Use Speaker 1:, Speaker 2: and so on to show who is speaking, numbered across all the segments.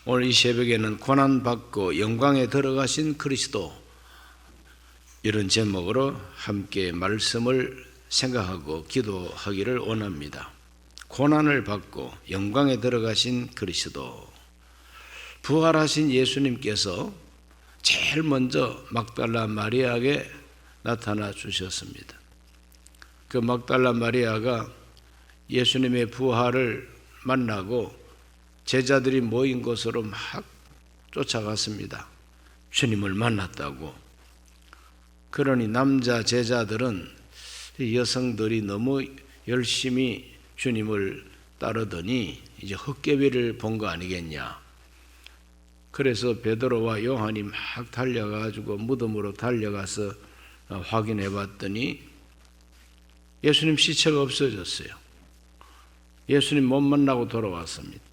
Speaker 1: 오늘 이 새벽에는 고난받고 영광에 들어가신 그리스도, 이런 제목으로 함께 말씀을 생각하고 기도하기를 원합니다. 고난을 받고 영광에 들어가신 그리스도, 부활하신 예수님께서 제일 먼저 막달라 마리아에게 나타나 주셨습니다. 그 막달라 마리아가 예수님의 부활을 만나고 제자들이 모인 곳으로 막 쫓아갔습니다. 주님을 만났다고. 그러니 남자 제자들은 여성들이 너무 열심히 주님을 따르더니 이제 헛개비를 본 거 아니겠냐. 그래서 베드로와 요한이 막 달려가지고 무덤으로 달려가서 확인해 봤더니 예수님 시체가 없어졌어요. 예수님 못 만나고 돌아왔습니다.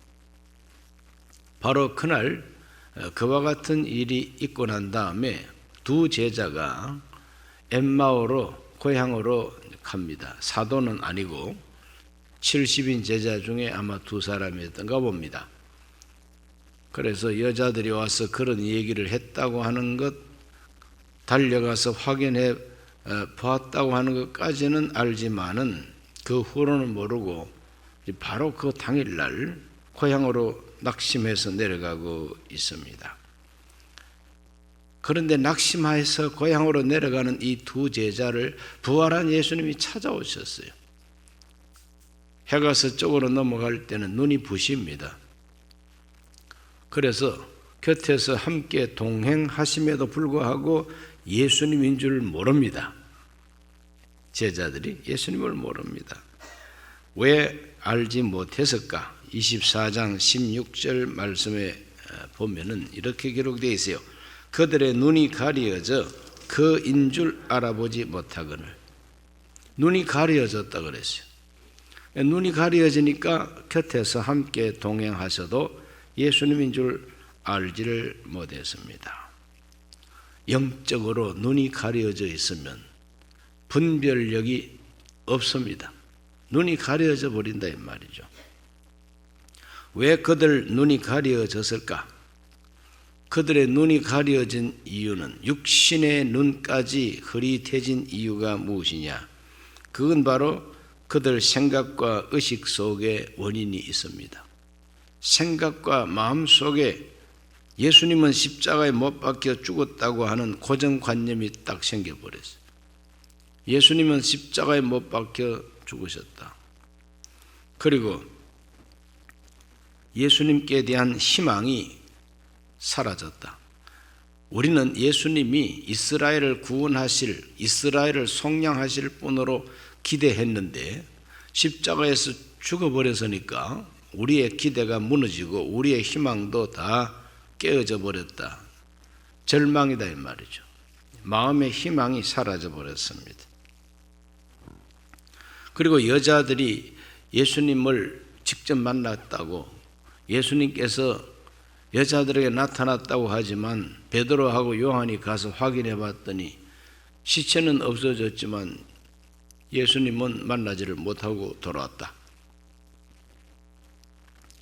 Speaker 1: 바로 그날 그와 같은 일이 있고 난 다음에 두 제자가 엠마오로 고향으로 갑니다. 사도는 아니고 70인 제자 중에 아마 두 사람이었던가 봅니다. 그래서 여자들이 와서 그런 얘기를 했다고 하는 것, 달려가서 확인해 보았다고 하는 것까지는 알지만은 그 후로는 모르고 바로 그 당일날 고향으로 낙심해서 내려가고 있습니다. 그런데 낙심해서 고향으로 내려가는 이 두 제자를 부활한 예수님이 찾아오셨어요. 해가 서쪽으로 넘어갈 때는 눈이 부십니다. 그래서 곁에서 함께 동행하심에도 불구하고 예수님인 줄 모릅니다. 제자들이 예수님을 모릅니다. 왜 알지 못했을까? 24장 16절 말씀에 보면은 이렇게 기록되어 있어요. 그들의 눈이 가려져 그인 줄 알아보지 못하거늘. 눈이 가려졌다 그랬어요. 눈이 가려지니까 곁에서 함께 동행하셔도 예수님인 줄 알지를 못했습니다. 영적으로 눈이 가려져 있으면 분별력이 없습니다. 눈이 가려져 버린다 이 말이죠. 왜 그들 눈이 가려졌을까? 그들의 눈이 가려진 이유는 육신의 눈까지 흐릿해진 이유가 무엇이냐? 그건 바로 그들 생각과 의식 속에 원인이 있습니다. 생각과 마음 속에 예수님은 십자가에 못 박혀 죽었다고 하는 고정관념이 딱 생겨버렸어요. 예수님은 십자가에 못 박혀 죽으셨다. 그리고 예수님께 대한 희망이 사라졌다. 우리는 예수님이 이스라엘을 구원하실, 이스라엘을 속량하실 분으로 기대했는데 십자가에서 죽어버렸으니까 우리의 기대가 무너지고 우리의 희망도 다 깨어져 버렸다. 절망이다 이 말이죠. 마음의 희망이 사라져 버렸습니다. 그리고 여자들이 예수님을 직접 만났다고, 예수님께서 여자들에게 나타났다고 하지만 베드로하고 요한이 가서 확인해 봤더니 시체는 없어졌지만 예수님은 만나지를 못하고 돌아왔다.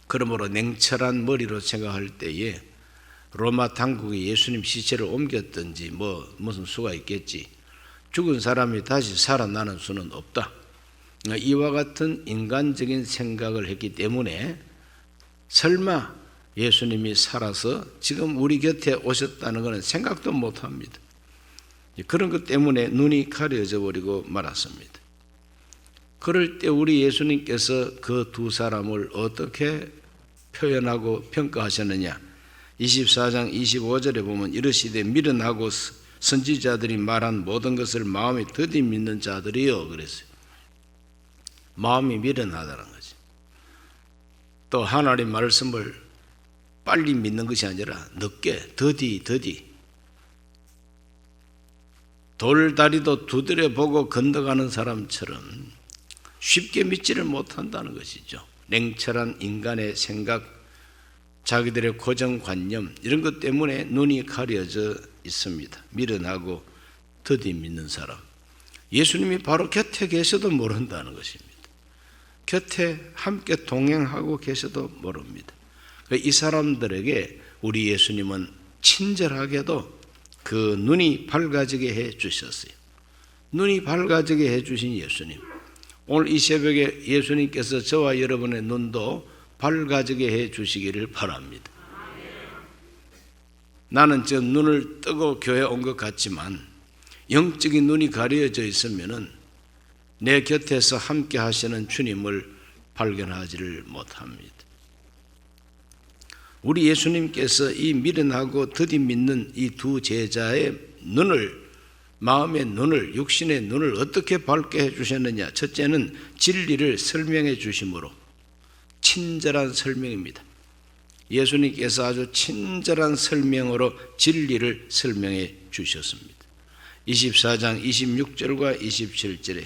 Speaker 1: 그러므로 냉철한 머리로 생각할 때에 로마 당국이 예수님 시체를 옮겼든지 무슨 수가 있겠지. 죽은 사람이 다시 살아나는 수는 없다. 이와 같은 인간적인 생각을 했기 때문에 설마 예수님이 살아서 지금 우리 곁에 오셨다는 것은 생각도 못합니다. 그런 것 때문에 눈이 가려져 버리고 말았습니다. 그럴 때 우리 예수님께서 그 두 사람을 어떻게 표현하고 평가하셨느냐? 24장 25절에 보면 이르시되 미련하고 선지자들이 말한 모든 것을 마음에 더디 믿는 자들이요 그랬어요. 마음이 미련하다는 거지. 또 하나님 말씀을 빨리 믿는 것이 아니라 늦게 더디 돌다리도 두드려 보고 건너가는 사람처럼 쉽게 믿지를 못한다는 것이죠. 냉철한 인간의 생각, 자기들의 고정관념 이런 것 때문에 눈이 가려져 있습니다. 미련하고 더디 믿는 사람. 예수님이 바로 곁에 계셔도 모른다는 것입니다. 곁에 함께 동행하고 계셔도 모릅니다. 이 사람들에게 우리 예수님은 친절하게도 그 눈이 밝아지게 해 주셨어요. 눈이 밝아지게 해 주신 예수님, 오늘 이 새벽에 예수님께서 저와 여러분의 눈도 밝아지게 해 주시기를 바랍니다. 나는 저 눈을 뜨고 교회 온 것 같지만 영적인 눈이 가려져 있으면은 내 곁에서 함께 하시는 주님을 발견하지를 못합니다. 우리 예수님께서 이 미련하고 더디 믿는 이 두 제자의 눈을, 마음의 눈을, 육신의 눈을 어떻게 밝게 해주셨느냐. 첫째는 진리를 설명해 주심으로, 친절한 설명입니다. 예수님께서 아주 친절한 설명으로 진리를 설명해 주셨습니다. 24장 26절과 27절에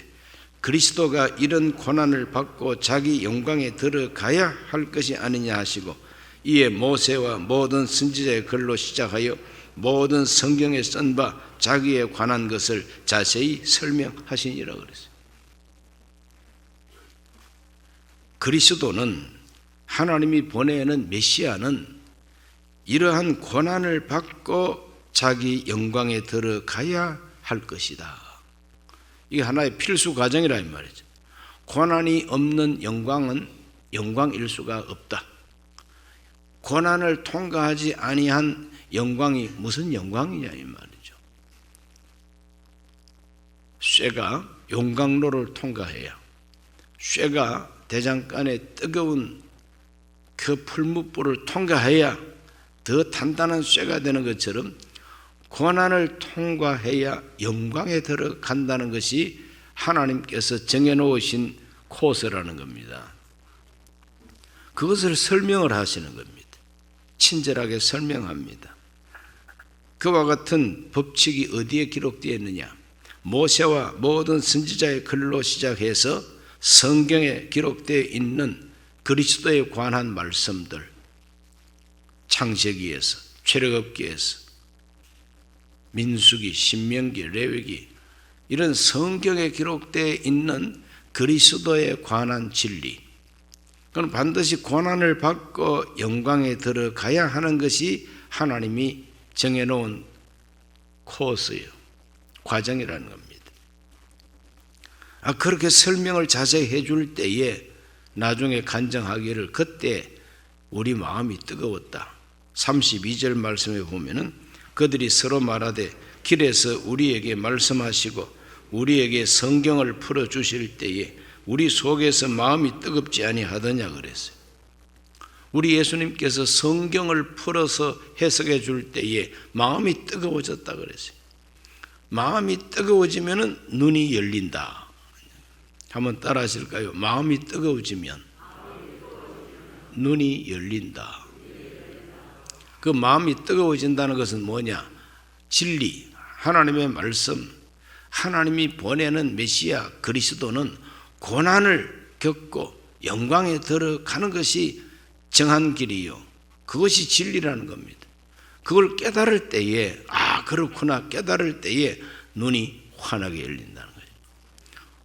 Speaker 1: 그리스도가 이런 고난을 받고 자기 영광에 들어가야 할 것이 아니냐 하시고, 이에 모세와 모든 선지자의 글로 시작하여 모든 성경에 쓴 바 자기에 관한 것을 자세히 설명하시니라 그랬어요. 그리스도는, 하나님이 보내는 메시아는 이러한 고난을 받고 자기 영광에 들어가야 할 것이다. 이게 하나의 필수 과정이라 이 말이죠. 고난이 없는 영광은 영광일 수가 없다. 고난을 통과하지 아니한 영광이 무슨 영광이냐 이 말이죠. 쇠가 용광로를 통과해야, 쇠가 대장간의 뜨거운 그 풀무불을 통과해야 더 단단한 쇠가 되는 것처럼 고난을 통과해야 영광에 들어간다는 것이 하나님께서 정해놓으신 코스라는 겁니다. 그것을 설명을 하시는 겁니다. 친절하게 설명합니다. 그와 같은 법칙이 어디에 기록되어 있느냐? 모세와 모든 선지자의 글로 시작해서 성경에 기록되어 있는 그리스도에 관한 말씀들, 창세기에서, 출애굽기에서, 민수기, 신명기, 레위기, 이런 성경에 기록되어 있는 그리스도에 관한 진리, 그건 반드시 고난을 받고 영광에 들어가야 하는 것이 하나님이 정해놓은 코스예요. 과정이라는 겁니다. 그렇게 설명을 자세히 해줄 때에 나중에 간증하기를 그때 우리 마음이 뜨거웠다. 32절 말씀에 보면은 그들이 서로 말하되 길에서 우리에게 말씀하시고 우리에게 성경을 풀어주실 때에 우리 속에서 마음이 뜨겁지 아니하더냐 그랬어요. 우리 예수님께서 성경을 풀어서 해석해 줄 때에 마음이 뜨거워졌다 그랬어요. 마음이 뜨거워지면 눈이 열린다. 한번 따라 하실까요? 마음이 뜨거워지면 눈이 열린다. 그 마음이 뜨거워진다는 것은 뭐냐? 진리, 하나님의 말씀, 하나님이 보내는 메시아 그리스도는 고난을 겪고 영광에 들어가는 것이 정한 길이요, 그것이 진리라는 겁니다. 그걸 깨달을 때에 그렇구나 깨달을 때에 눈이 환하게 열린다는 거예요.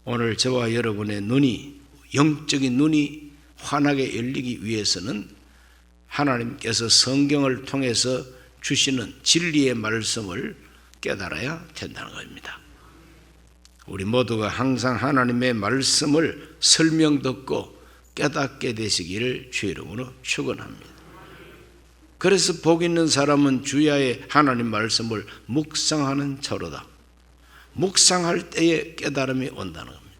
Speaker 1: 오늘 저와 여러분의 눈이, 영적인 눈이 환하게 열리기 위해서는 하나님께서 성경을 통해서 주시는 진리의 말씀을 깨달아야 된다는 겁니다. 우리 모두가 항상 하나님의 말씀을 설명 듣고 깨닫게 되시기를 주의 이름으로 축원합니다. 그래서 복 있는 사람은 주야의 하나님 말씀을 묵상하는 자로다. 묵상할 때에 깨달음이 온다는 겁니다.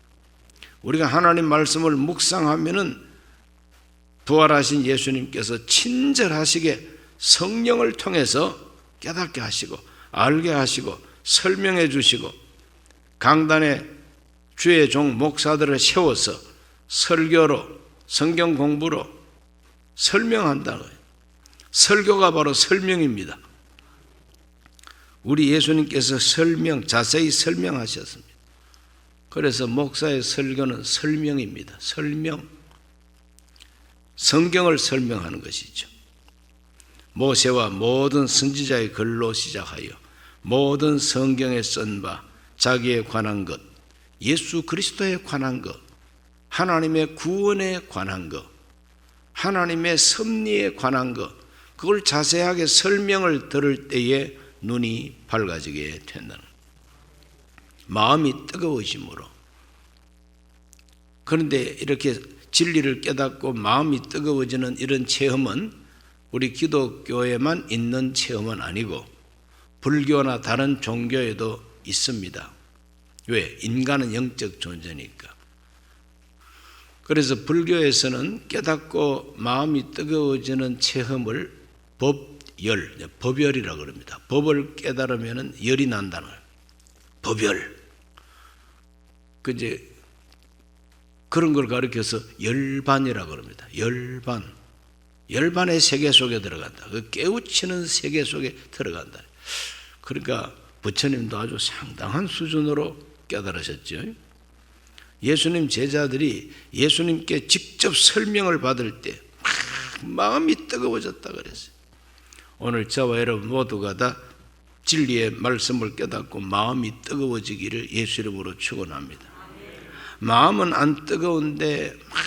Speaker 1: 우리가 하나님 말씀을 묵상하면은 부활하신 예수님께서 친절하시게 성령을 통해서 깨닫게 하시고 알게 하시고 설명해 주시고 강단에 주의 종 목사들을 세워서 설교로 성경 공부로 설명한다는 거예요. 설교가 바로 설명입니다. 우리 예수님께서 자세히 설명하셨습니다. 그래서 목사의 설교는 설명입니다. 설명. 성경을 설명하는 것이죠. 모세와 모든 선지자의 글로 시작하여 모든 성경에 쓴 바 자기에 관한 것, 예수 그리스도에 관한 것, 하나님의 구원에 관한 것, 하나님의 섭리에 관한 것, 그걸 자세하게 설명을 들을 때에 눈이 밝아지게 된다는, 마음이 뜨거워짐으로. 그런데 이렇게 진리를 깨닫고 마음이 뜨거워지는 이런 체험은 우리 기독교에만 있는 체험은 아니고 불교나 다른 종교에도 있습니다. 왜? 인간은 영적 존재니까. 그래서 불교에서는 깨닫고 마음이 뜨거워지는 체험을 법열이라고 그럽니다. 법을 깨달으면 열이 난다는 거예요. 법열. 이제 그런 걸 가리켜서 열반이라고 합니다. 열반. 열반의 세계 속에 들어간다. 그 깨우치는 세계 속에 들어간다. 그러니까 부처님도 아주 상당한 수준으로 깨달으셨죠. 예수님 제자들이 예수님께 직접 설명을 받을 때 마음이 뜨거워졌다 그랬어요. 오늘 저와 여러분 모두가 다 진리의 말씀을 깨닫고 마음이 뜨거워지기를 예수 이름으로 축원합니다. 마음은 안 뜨거운데 막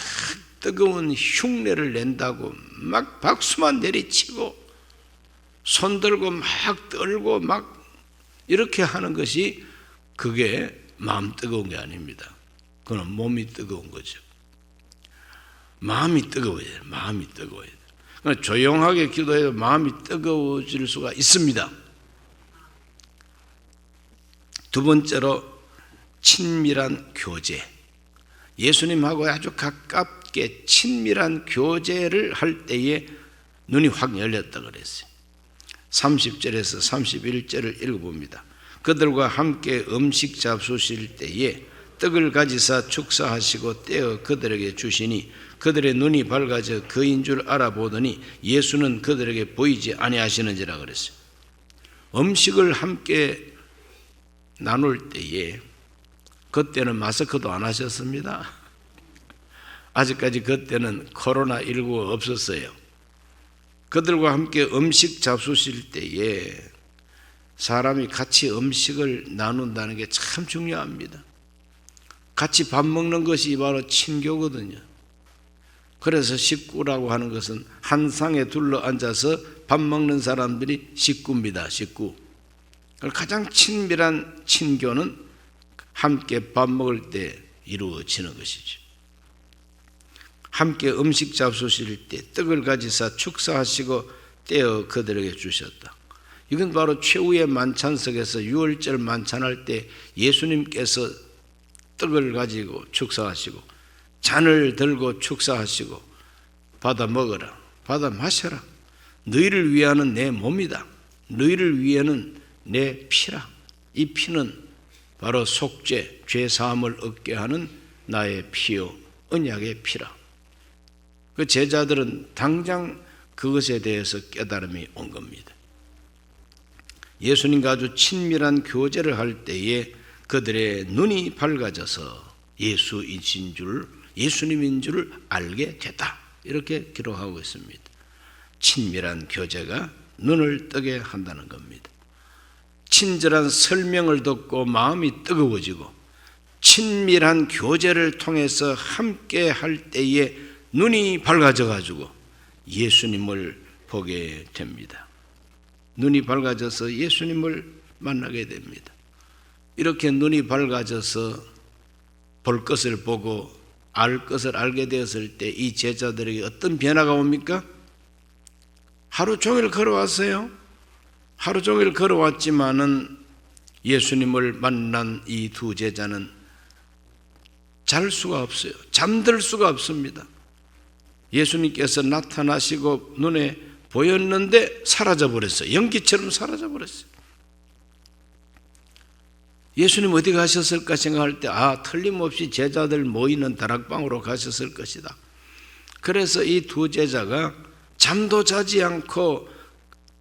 Speaker 1: 뜨거운 흉내를 낸다고 막 박수만 내리치고 손 들고 막 떨고 막 이렇게 하는 것이 그게 마음 뜨거운 게 아닙니다. 그건 몸이 뜨거운 거죠. 마음이 뜨거워야 돼요. 마음이 뜨거워야 돼요. 그러니까 조용하게 기도해도 마음이 뜨거워질 수가 있습니다. 두 번째로 친밀한 교제. 예수님하고 아주 가깝게 친밀한 교제를 할 때에 눈이 확 열렸다 그랬어요. 30절에서 31절을 읽어봅니다. 그들과 함께 음식 잡수실 때에 떡을 가지사 축사하시고 떼어 그들에게 주시니 그들의 눈이 밝아져 그인 줄 알아보더니 예수는 그들에게 보이지 아니하시는지라 그랬어요. 음식을 함께 나눌 때에 그때는 마스크도 안 하셨습니다. 아직까지 그때는 코로나19 없었어요. 그들과 함께 음식 잡수실 때에 사람이 같이 음식을 나눈다는 게 참 중요합니다. 같이 밥 먹는 것이 바로 친교거든요. 그래서 식구라고 하는 것은 한 상에 둘러 앉아서 밥 먹는 사람들이 식구입니다. 식구. 가장 친밀한 친교는 함께 밥 먹을 때 이루어지는 것이죠. 함께 음식 잡수실 때 떡을 가지사 축사하시고 떼어 그들에게 주셨다. 이건 바로 최후의 만찬석에서 유월절 만찬할 때 예수님께서 떡을 가지고 축사하시고 잔을 들고 축사하시고 받아 먹어라, 받아 마셔라. 너희를 위하는 내 몸이다. 너희를 위하는 내 피라. 이 피는 바로 속죄, 죄 사함을 얻게 하는 나의 피요 언약의 피라. 그 제자들은 당장 그것에 대해서 깨달음이 온 겁니다. 예수님과 아주 친밀한 교제를 할 때에 그들의 눈이 밝아져서 예수님인 줄 알게 됐다. 이렇게 기록하고 있습니다. 친밀한 교제가 눈을 뜨게 한다는 겁니다. 친절한 설명을 듣고 마음이 뜨거워지고 친밀한 교제를 통해서 함께 할 때에 눈이 밝아져 가지고 예수님을 보게 됩니다. 눈이 밝아져서 예수님을 만나게 됩니다. 이렇게 눈이 밝아져서 볼 것을 보고 알 것을 알게 되었을 때 이 제자들에게 어떤 변화가 옵니까? 하루 종일 걸어왔어요. 하루 종일 걸어왔지만은 예수님을 만난 이 두 제자는 잘 수가 없어요. 잠들 수가 없습니다. 예수님께서 나타나시고 눈에 보였는데 사라져버렸어요. 연기처럼 사라져버렸어요. 예수님 어디 가셨을까 생각할 때 틀림없이 제자들 모이는 다락방으로 가셨을 것이다. 그래서 이 두 제자가 잠도 자지 않고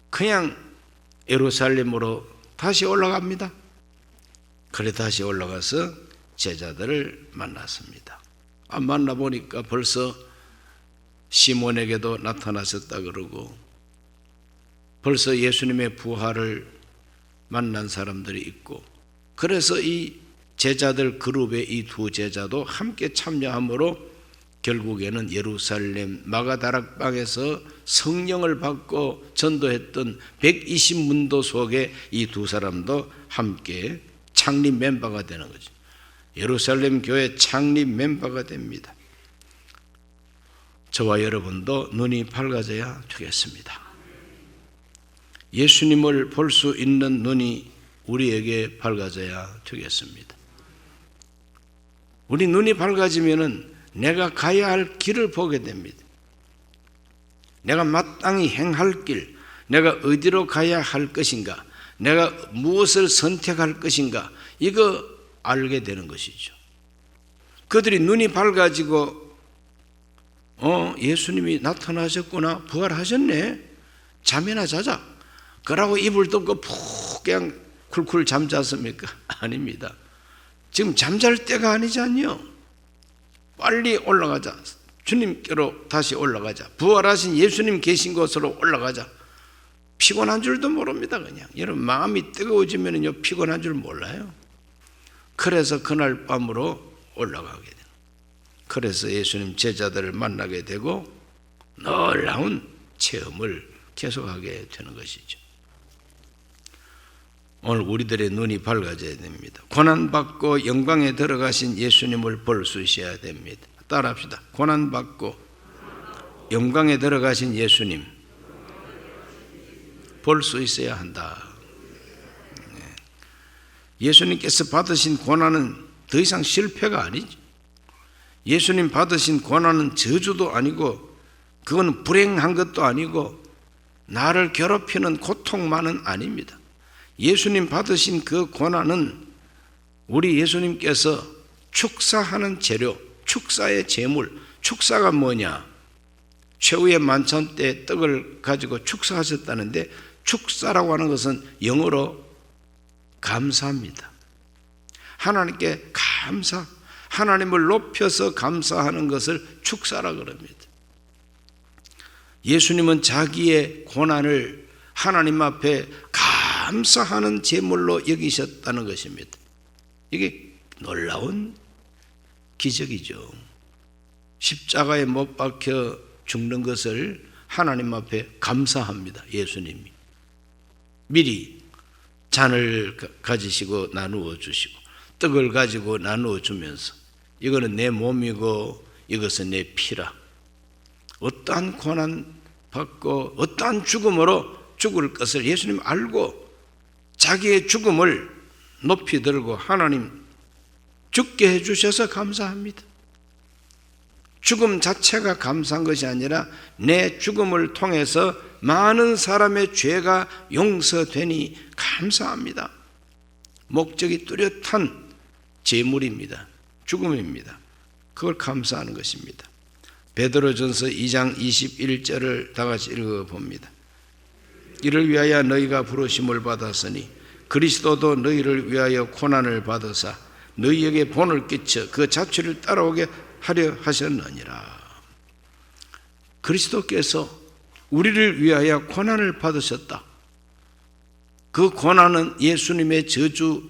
Speaker 1: 그냥 예루살렘으로 다시 올라갑니다. 그래 다시 올라가서 제자들을 만났습니다. 만나보니까 벌써 시몬에게도 나타나셨다 그러고 벌써 예수님의 부활을 만난 사람들이 있고 그래서 이 제자들 그룹의 이 두 제자도 함께 참여함으로 결국에는 예루살렘 마가다락방에서 성령을 받고 전도했던 120문도 속에 이 두 사람도 함께 창립 멤버가 되는 거죠. 예루살렘 교회 창립 멤버가 됩니다. 저와 여러분도 눈이 밝아져야 되겠습니다. 예수님을 볼 수 있는 눈이 우리에게 밝아져야 되겠습니다. 우리 눈이 밝아지면은 내가 가야 할 길을 보게 됩니다. 내가 마땅히 행할 길, 내가 어디로 가야 할 것인가, 내가 무엇을 선택할 것인가, 이거 알게 되는 것이죠. 그들이 눈이 밝아지고 예수님이 나타나셨구나, 부활하셨네, 잠이나 자자, 그러고 이불 덮고 푹 그냥 쿨쿨 잠잤습니까? 아닙니다. 지금 잠잘 때가 아니잖요. 빨리 올라가자. 주님께로 다시 올라가자. 부활하신 예수님 계신 곳으로 올라가자. 피곤한 줄도 모릅니다. 그냥 여러분 마음이 뜨거워지면요 피곤한 줄 몰라요. 그래서 그날 밤으로 올라가게 돼요. 그래서 예수님 제자들을 만나게 되고 놀라운 체험을 계속하게 되는 것이죠. 오늘 우리들의 눈이 밝아져야 됩니다. 고난받고 영광에 들어가신 예수님을 볼 수 있어야 됩니다. 따라합시다. 고난받고 영광에 들어가신 예수님 볼 수 있어야 한다. 예수님께서 받으신 고난은 더 이상 실패가 아니죠. 예수님 받으신 고난은 저주도 아니고 그건 불행한 것도 아니고 나를 괴롭히는 고통만은 아닙니다. 예수님 받으신 그 고난은 우리 예수님께서 축사하는 재료, 축사의 제물, 축사가 뭐냐? 최후의 만찬 때 떡을 가지고 축사하셨다는데 축사라고 하는 것은 영어로 감사합니다. 하나님께 감사, 하나님을 높여서 감사하는 것을 축사라 그럽니다. 예수님은 자기의 고난을 하나님 앞에 감사하는 제물로 여기셨다는 것입니다. 이게 놀라운 기적이죠. 십자가에 못 박혀 죽는 것을 하나님 앞에 감사합니다. 예수님이 미리 잔을 가지시고 나누어 주시고 떡을 가지고 나누어 주면서 이거는 내 몸이고 이것은 내 피라. 어떠한 고난 받고 어떠한 죽음으로 죽을 것을 예수님 알고 자기의 죽음을 높이 들고 하나님 죽게 해주셔서 감사합니다. 죽음 자체가 감사한 것이 아니라 내 죽음을 통해서 많은 사람의 죄가 용서되니 감사합니다. 목적이 뚜렷한 제물입니다. 죽음입니다. 그걸 감사하는 것입니다. 베드로전서 2장 21절을 다 같이 읽어봅니다. 이를 위하여 너희가 부르심을 받았으니 그리스도도 너희를 위하여 고난을 받으사 너희에게 본을 끼쳐 그 자취를 따라오게 하려 하셨느니라. 그리스도께서 우리를 위하여 고난을 받으셨다. 그 고난은 예수님의 저주,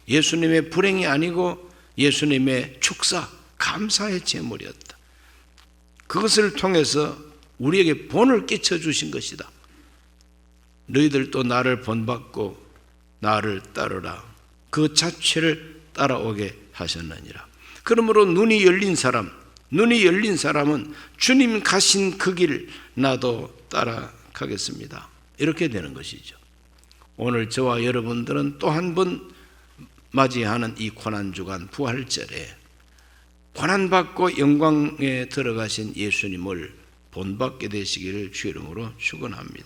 Speaker 1: 예수님의 불행이 아니고 예수님의 축사, 감사의 제물이었다. 그것을 통해서 우리에게 본을 끼쳐 주신 것이다. 너희들도 나를 본받고 나를 따르라. 그 자체를 따라오게 하셨느니라. 그러므로 눈이 열린 사람은 주님 가신 그 길 나도 따라가겠습니다. 이렇게 되는 것이죠. 오늘 저와 여러분들은 또 한 번 맞이하는 이 고난주간 부활절에 고난받고 영광에 들어가신 예수님을 본받게 되시기를 주 이름으로 축원합니다.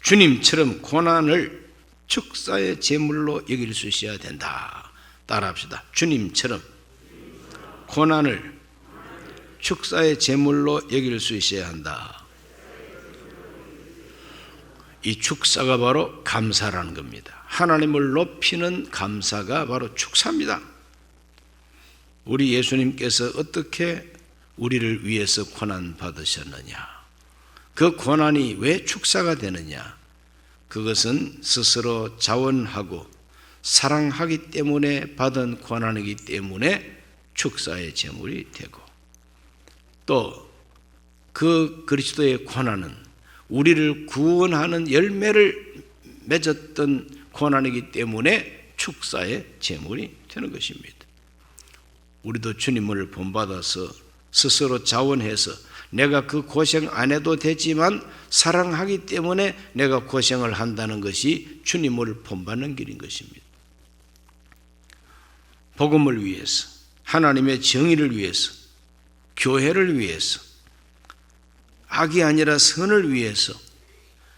Speaker 1: 주님처럼 고난을 축사의 제물로 여길 수 있어야 된다. 따라합시다. 주님처럼 고난을 축사의 제물로 여길 수 있어야 한다. 이 축사가 바로 감사라는 겁니다. 하나님을 높이는 감사가 바로 축사입니다. 우리 예수님께서 어떻게 우리를 위해서 고난 받으셨느냐? 그 고난이 왜 축사가 되느냐? 그것은 스스로 자원하고 사랑하기 때문에 받은 고난이기 때문에 축사의 제물이 되고, 또 그 그리스도의 고난은 우리를 구원하는 열매를 맺었던 고난이기 때문에 축사의 제물이 되는 것입니다. 우리도 주님을 본받아서 스스로 자원해서 내가 그 고생 안 해도 되지만 사랑하기 때문에 내가 고생을 한다는 것이 주님을 본받는 길인 것입니다. 복음을 위해서, 하나님의 정의를 위해서, 교회를 위해서, 악이 아니라 선을 위해서,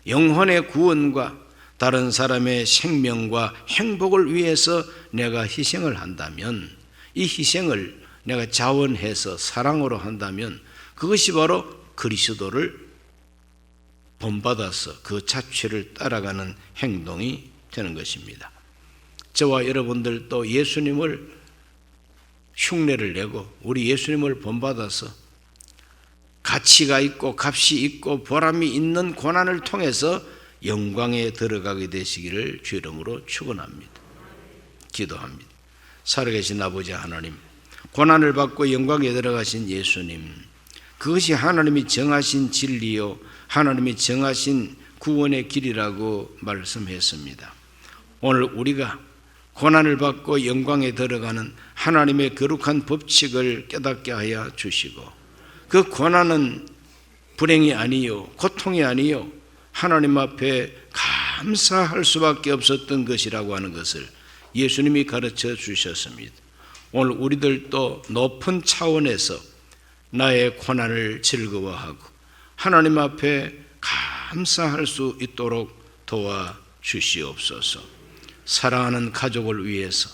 Speaker 1: 영혼의 구원과 다른 사람의 생명과 행복을 위해서 내가 희생을 한다면, 이 희생을 내가 자원해서 사랑으로 한다면 그것이 바로 그리스도를 본받아서 그 자취를 따라가는 행동이 되는 것입니다. 저와 여러분들도 예수님을 흉내를 내고 우리 예수님을 본받아서 가치가 있고 값이 있고 보람이 있는 고난을 통해서 영광에 들어가게 되시기를 주 이름으로 축원합니다. 기도합니다. 살아계신 아버지 하나님, 고난을 받고 영광에 들어가신 예수님, 그것이 하나님이 정하신 진리요 하나님이 정하신 구원의 길이라고 말씀했습니다. 오늘 우리가 고난을 받고 영광에 들어가는 하나님의 거룩한 법칙을 깨닫게 하여 주시고, 그 고난은 불행이 아니요 고통이 아니요 하나님 앞에 감사할 수밖에 없었던 것이라고 하는 것을 예수님이 가르쳐 주셨습니다. 오늘 우리들도 높은 차원에서 나의 고난을 즐거워하고 하나님 앞에 감사할 수 있도록 도와주시옵소서. 사랑하는 가족을 위해서,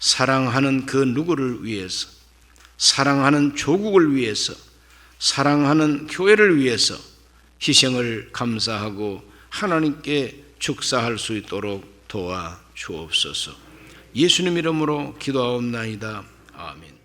Speaker 1: 사랑하는 그 누구를 위해서, 사랑하는 조국을 위해서, 사랑하는 교회를 위해서 희생을 감사하고 하나님께 축사할 수 있도록 도와주옵소서. 예수님 이름으로 기도하옵나이다. 아멘.